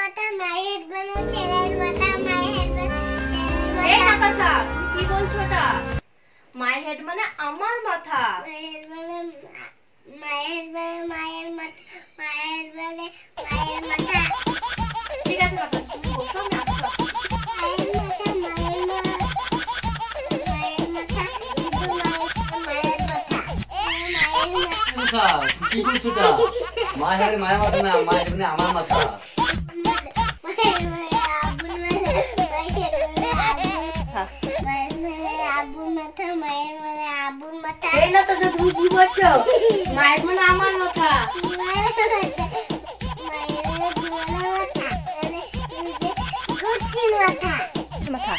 মাথা মায়ের মানে ছেলের মাথা মায়ের মানে এই নাতাশা তুমি কি বলছো এটা? মাই হেড মানে আমার মাথা। মায়ের মানে মায়ের মানে মায়ের মাথা মায়ের মানে মায়ের মাথা। ঠিক আছে নাতাশা তুমি বসো আমি আসছি। মায়ের মাথা মায়ের মাথা মায়ের মাথা কি করছো তা? মায়ের মাথা না, মায়ের মানে আমার মাথা। এই নাতাশা তুমি কি বলছো? মায়ের মানে আমার মাথা। মাথা